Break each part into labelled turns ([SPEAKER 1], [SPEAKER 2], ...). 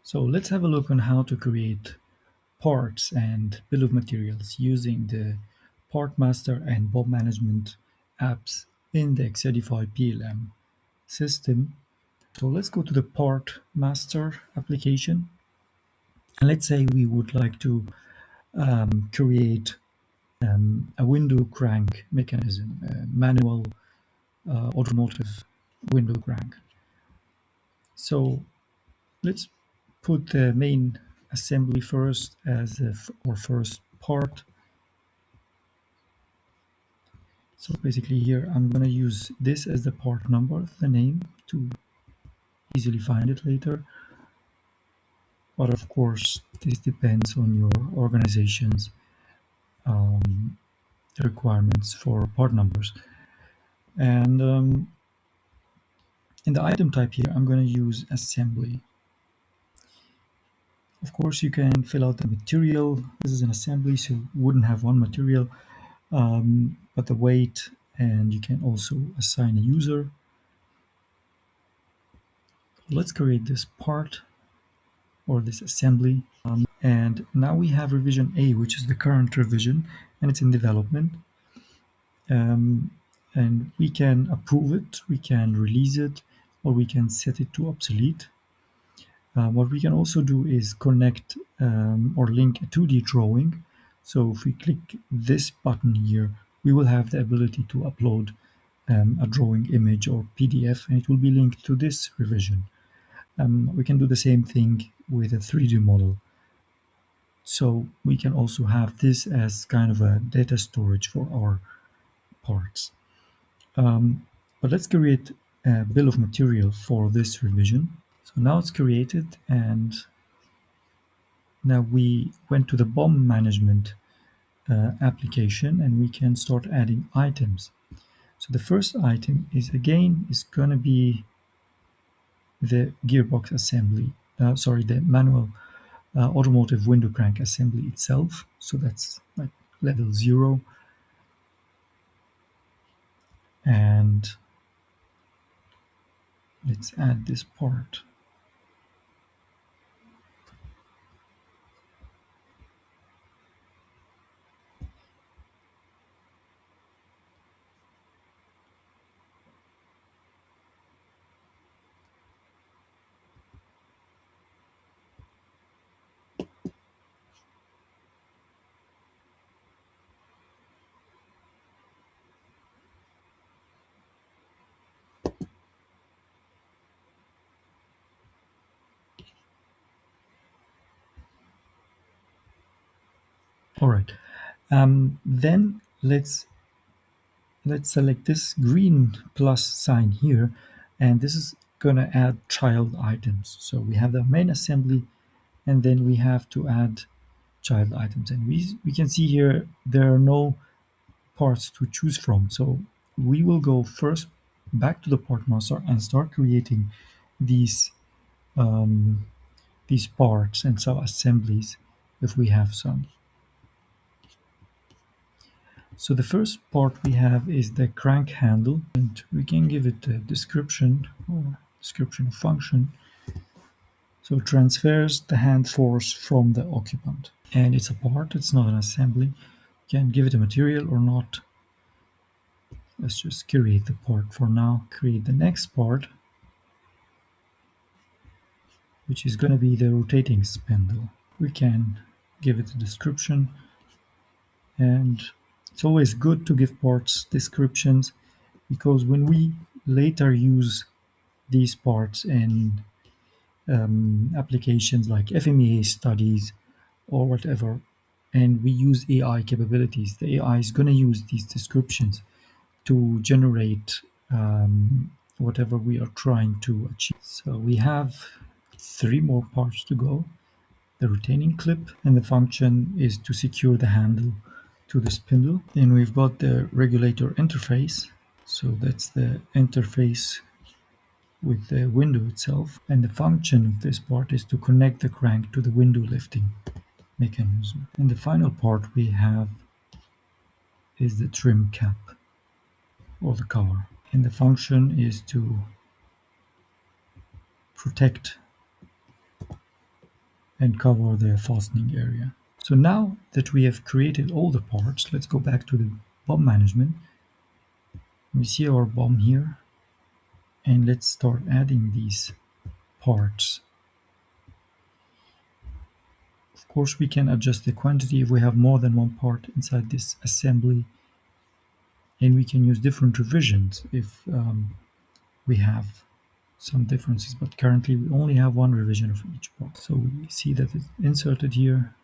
[SPEAKER 1] So let's have a look on how to create parts and bill of materials using the Part Master and BOM Management apps in the Excedify PLM system. So let's go to the Part Master application. And let's say we would like to create a window crank mechanism, a manual automotive window crank. So let's put the main assembly first as our first part. So basically here I'm going to use this as the part number, the name, to easily find it later. But of course, this depends on your organization's um, requirements for part numbers. And in the item type here, I'm going to use assembly. Of course, you can fill out the material. This is an assembly, so you wouldn't have one material, but the weight, and you can also assign a user. Let's create this part or this assembly. And now we have revision A, which is the current revision, and it's in development. And we can approve it, we can release it, or we can set it to obsolete. What we can also do is connect or link a 2D drawing. So if we click this button here, we will have the ability to upload a drawing image or PDF, and it will be linked to this revision. We can do the same thing with a 3D model. So we can also have this as kind of a data storage for our parts. But let's create a bill of material for this revision. So now it's created, and now we went to the BOM Management application, and we can start adding items. So the first item is going to be the gearbox assembly, the manual automotive window crank assembly itself. So that's like level 0. And let's add this part. All right. Then let's select this green plus sign here, and this is going to add child items. So we have the main assembly, and then we have to add child items. And we can see here there are no parts to choose from. So we will go first back to the part master and start creating these um, these parts and sub-assemblies if we have some. So the first part we have is the crank handle, and we can give it a description or description of function. So it transfers the hand force from the occupant. And it's a part, it's not an assembly. You can give it a material or not. Let's just create the part for now. Create the next part, which is going to be the rotating spindle. We can give it a description, and it's always good to give parts descriptions, because when we later use these parts in applications like FMEA studies or whatever, and we use AI capabilities, the AI is going to use these descriptions to generate whatever we are trying to achieve. So we have 3 more parts to go. The retaining clip, and the function is to secure the handle to the spindle. Then we've got the regulator interface. So that's the interface with the window itself, and the function of this part is to connect the crank to the window lifting mechanism. And the final part we have is the trim cap or the cover, and the function is to protect and cover the fastening area. So now that we have created all the parts, let's go back to the BOM management. We see our BOM here, and let's start adding these parts. Of course, we can adjust the quantity if we have more than one part inside this assembly, and we can use different revisions if we have some differences, but currently we only have one revision of each part. So we see that it's inserted here.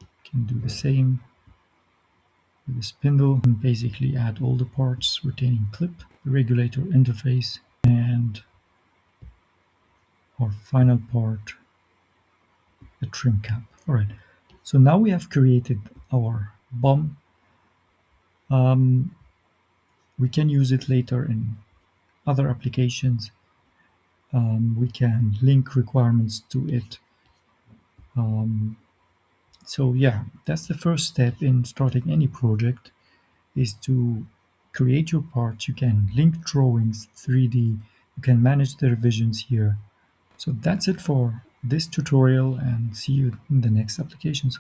[SPEAKER 1] We can do the same with the spindle and basically add all the parts, retaining clip, the regulator interface, and our final part, the trim cap. All right, so now we have created our BOM. We can use it later in other applications. We can link requirements to it. So yeah, that's the first step in starting any project, is to create your parts. You can link drawings, 3D, you can manage the revisions here. So that's it for this tutorial, and see you in the next applications.